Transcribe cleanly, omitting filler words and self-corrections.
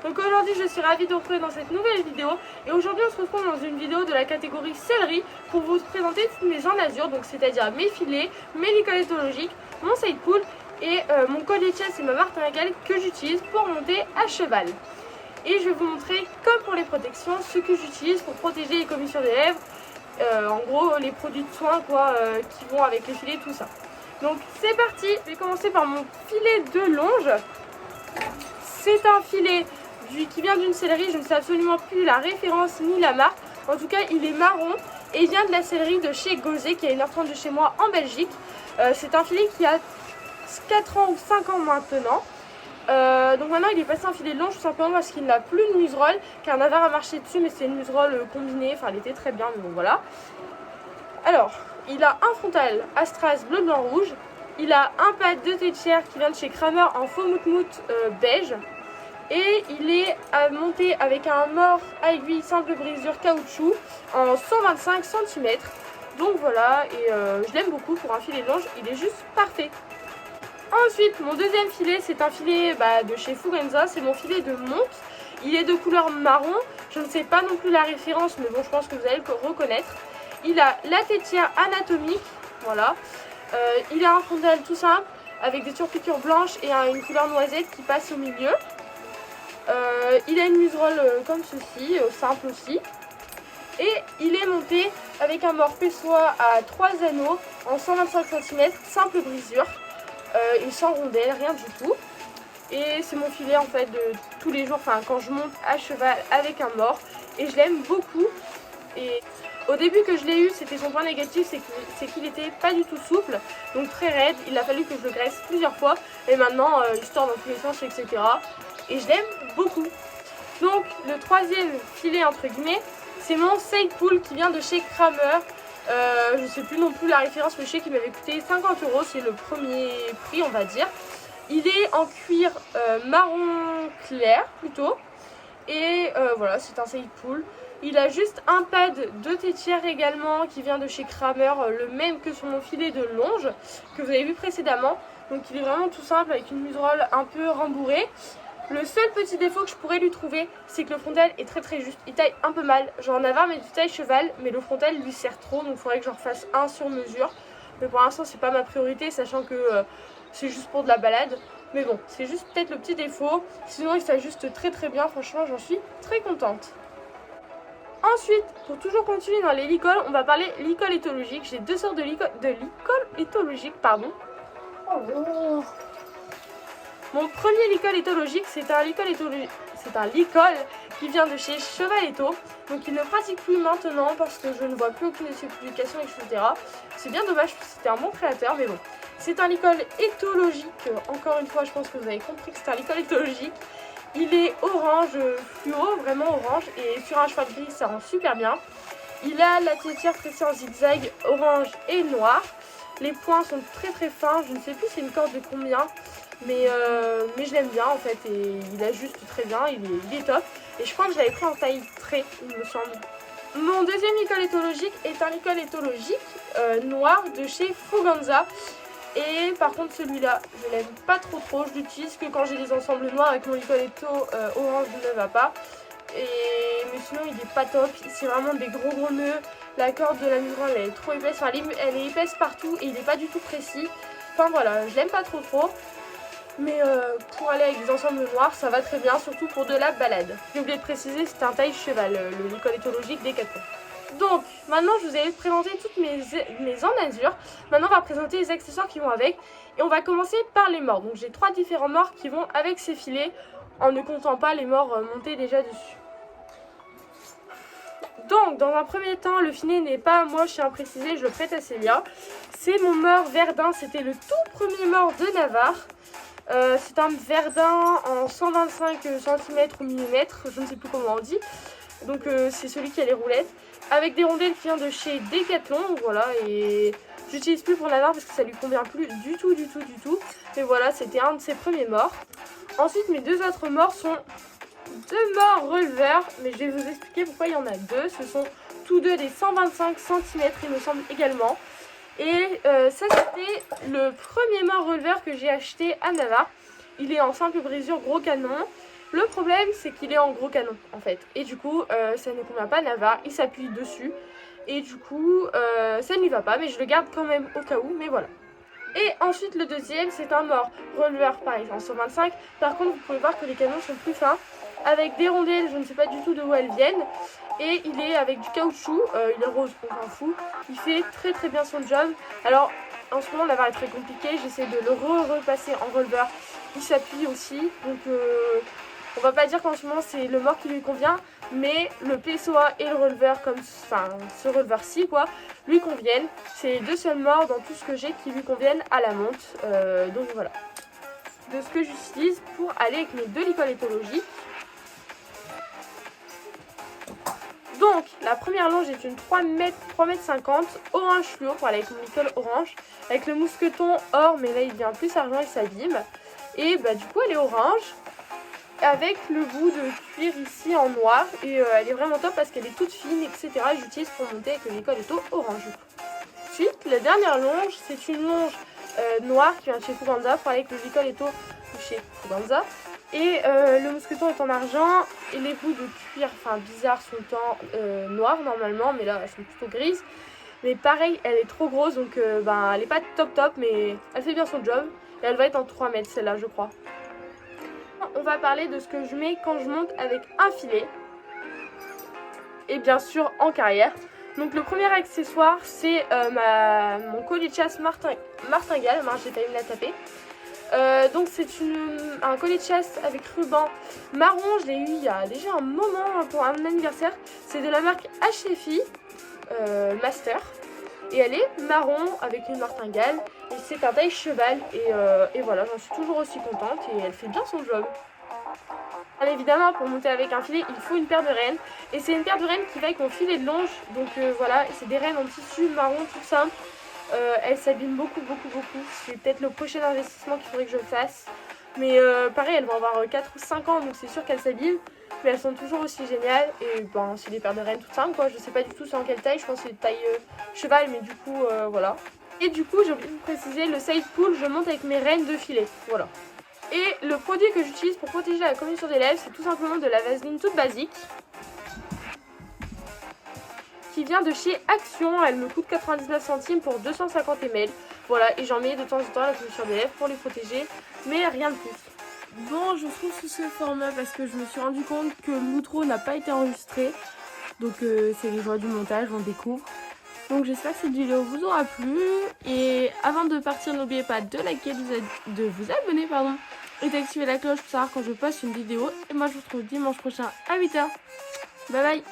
Donc aujourd'hui je suis ravie de vous retrouver dans cette nouvelle vidéo. Et aujourd'hui on se retrouve dans une vidéo de la catégorie céleri pour vous présenter toutes mes enlasures, donc c'est-à-dire mes filets, mes licoles éthologiques, mon side pull et mon collier de chasse et ma martingale que j'utilise pour monter à cheval. Et je vais vous montrer, comme pour les protections, ce que j'utilise pour protéger les commissures des lèvres. En gros les produits de soins qui vont avec les filets, tout ça. Donc c'est parti, je vais commencer par mon filet de longe. C'est un filet qui vient d'une céleri, je ne sais absolument plus la référence ni la marque. En tout cas il est marron et il vient de la céleri de chez Gauzet qui est à 1h30 de chez moi en Belgique. C'est un filet qui a 4 ans ou 5 ans maintenant. Donc maintenant il est passé un filet de longe tout simplement parce qu'il n'a plus de muserolle, car Navarre a marché dessus mais c'est une muserolle combinée, enfin elle était très bien mais bon voilà. Alors il a un frontal Astraz bleu blanc rouge, il a un pad de Techier qui vient de chez Kramer en faux moutmout beige, et il est monté avec un mort à aiguille simple brisure caoutchouc en 125 cm. Donc voilà, et je l'aime beaucoup pour un filet de longe, il est juste parfait. Ensuite, mon deuxième filet, c'est un filet de chez Fugenza, c'est mon filet de monte. Il est de couleur marron, je ne sais pas non plus la référence, mais bon, je pense que vous allez le reconnaître. Il a la tétière anatomique, voilà. Il a un frontal tout simple, avec des surpiqûres blanches et une couleur noisette qui passe au milieu. Il a une muserolle comme ceci, simple aussi. Et il est monté avec un mort pessoa à 3 anneaux en 125 cm, simple brisure. Et sans rondelle, rien du tout. Et c'est mon filet en fait de tous les jours, enfin quand je monte à cheval avec un mort. Et je l'aime beaucoup. Et au début que je l'ai eu, c'était son point négatif, c'est qu'il était pas du tout souple, donc très raide. Il a fallu que je le graisse plusieurs fois. Et maintenant il sort dans tous les sens, etc. Et je l'aime beaucoup. Donc le troisième filet entre guillemets, c'est mon side pull qui vient de chez Kramer. Je ne sais plus non plus la référence, mais je sais qu'il m'avait coûté 50 €, c'est le premier prix on va dire. Il est en cuir marron clair plutôt. Et voilà, c'est un side pull. Il a juste un pad de tétière également qui vient de chez Kramer, le même que sur mon filet de longe que vous avez vu précédemment. Donc il est vraiment tout simple avec une muserolle un peu rembourrée. Le seul petit défaut que je pourrais lui trouver, c'est que le frontal est très juste. Il taille un peu mal. J'en avais un mais du taille cheval, mais le frontal lui sert trop, donc il faudrait que j'en refasse un sur mesure. Mais pour l'instant, c'est pas ma priorité, sachant que c'est juste pour de la balade. Mais bon, c'est juste peut-être le petit défaut. Sinon, il s'ajuste très bien. Franchement, j'en suis très contente. Ensuite, pour toujours continuer dans les licoles, on va parler licol éthologique. J'ai deux sortes de licol éthologique, pardon. Oh. Mon premier licol éthologique, c'est un licol qui vient de chez Chevaletto. Donc il ne pratique plus maintenant parce que je ne vois plus aucune de ses publications, etc. C'est bien dommage parce que c'était un bon créateur, mais bon. C'est un licol éthologique. Encore une fois, je pense que vous avez compris que c'est un licol éthologique. Il est orange fluo, vraiment orange, et sur un cheval gris, ça rend super bien. Il a la tétière tressée en zigzag orange et noir. Les points sont très fins, je ne sais plus c'est une corde de combien. Mais je l'aime bien en fait, et il ajuste très bien, il est top. Et je crois que je l'avais pris en taille trait, il me semble. Mon deuxième licol éthologique est un licol éthologique noir de chez Fugenza. Et par contre celui-là, je l'aime pas trop, je l'utilise que quand j'ai des ensembles noirs avec mon licol étho orange ne va pas. Mais sinon il est pas top, c'est vraiment des gros nœuds. La corde de la muserolle elle est trop épaisse, enfin elle est épaisse partout et il est pas du tout précis. Enfin voilà, je l'aime pas trop. Mais pour aller avec des ensembles noirs, ça va très bien, surtout pour de la balade. J'ai oublié de préciser, c'est un taille cheval, le licol éthologique Decathlon. Donc, maintenant je vous ai présenté toutes mes enlasures. Maintenant on va présenter les accessoires qui vont avec. Et on va commencer par les morts. Donc j'ai 3 différents morts qui vont avec ces filets, en ne comptant pas les morts montés déjà dessus. Donc, dans un premier temps, le filet n'est pas moche, je tiens à préciser, je le prête assez bien. C'est mon mort Verdun, c'était le tout premier mort de Navarre. C'est un Verdun en 125 cm ou millimètres, je ne sais plus comment on dit. Donc c'est celui qui a les roulettes, avec des rondelles qui viennent de chez Decathlon, voilà. Et j'utilise plus pour Navarre parce que ça lui convient plus du tout. Mais voilà, c'était un de ses premiers morts. Ensuite, mes deux autres morts sont 2 morts releveurs, mais je vais vous expliquer pourquoi il y en a 2. Ce sont tous deux des 125 cm il me semble également. Et ça c'était le premier mort releveur que j'ai acheté à Navarre. Il est en simple brisure gros canon. Le problème c'est qu'il est en gros canon en fait. Et du coup ça ne convient pas à Navarre, il s'appuie dessus. Et du coup ça ne lui va pas, mais je le garde quand même au cas où, mais voilà. Et ensuite le deuxième c'est un mort releveur pareil en 125. Par contre vous pouvez voir que les canons sont plus fins, avec des rondelles, je ne sais pas du tout de où elles viennent. Et il est avec du caoutchouc, il est rose, on s'en fout. Il fait très bien son job. Alors en ce moment Navarre est très compliqué, j'essaie de le repasser en releveur. Il s'appuie aussi, donc on va pas dire qu'en ce moment c'est le mort qui lui convient, mais le PSOA et le releveur, comme enfin ce releveur-ci quoi, lui conviennent. C'est les deux seuls morts dans tout ce que j'ai qui lui conviennent à la monte. Donc voilà. De ce que j'utilise pour aller avec mes deux licoles éthologiques. Donc la première longe est une 3,50 m orange fluo pour aller avec mon licol orange. Avec le mousqueton or, mais là il devient plus argent et s'abîme. Et bah du coup elle est orange. Avec le bout de cuir ici en noir. Et elle est vraiment top parce qu'elle est toute fine, etc. J'utilise pour monter avec le licol étau orange. Ensuite, la dernière longe, c'est une longe noire qui vient de chez Fuganza pour aller avec le licol étau chez Fuganza. Et le mousqueton est en argent et les bouts de cuir, enfin bizarres, sont en noir normalement, mais là elles sont plutôt grises. Mais pareil, elle est trop grosse, donc ben, elle est pas top, mais elle fait bien son job. Et elle va être en 3 mètres celle-là, je crois. On va parler de ce que je mets quand je monte avec un filet. Et bien sûr en carrière. Donc le premier accessoire, c'est mon collier de chasse martingale. J'ai failli me la taper. Donc c'est un collier de chasse avec ruban marron. Je l'ai eu il y a déjà un moment pour un anniversaire. C'est de la marque HFI Master. Et elle est marron avec une martingale. Et c'est un taille cheval. Et voilà, j'en suis toujours aussi contente. Et elle fait bien son job. Bien évidemment, pour monter avec un filet, il faut une paire de rennes. Et c'est une paire de rennes qui va avec mon filet de longe. Donc voilà, c'est des rennes en tissu marron tout simple. Elles s'abîment beaucoup. C'est peut-être le prochain investissement qu'il faudrait que je fasse. Mais pareil, elles vont avoir 4 ou 5 ans, donc c'est sûr qu'elles s'abîment. Mais elles sont toujours aussi géniales. Et ben, c'est des paires de rennes toutes simples, quoi. Je sais pas du tout c'est en quelle taille. Je pense que c'est taille cheval, mais du coup, voilà. Et du coup, j'ai oublié de vous préciser, le side pull, je monte avec mes rennes de filet. Voilà. Et le produit que j'utilise pour protéger la commissure des lèvres, c'est tout simplement de la vaseline toute basique. Qui vient de chez Action, elle me coûte 99 centimes pour 250 ml. Voilà, et j'en mets de temps en temps à la commissure des lèvres pour les protéger, mais rien de plus. Bon, je vous trouve sous ce format parce que je me suis rendu compte que l'outro n'a pas été enregistré. Donc c'est les joies du montage, on découvre. Donc j'espère que cette vidéo vous aura plu. Et avant de partir, n'oubliez pas de liker, de vous abonner, et d'activer la cloche pour savoir quand je poste une vidéo. Et moi je vous retrouve dimanche prochain à 8 h. Bye bye.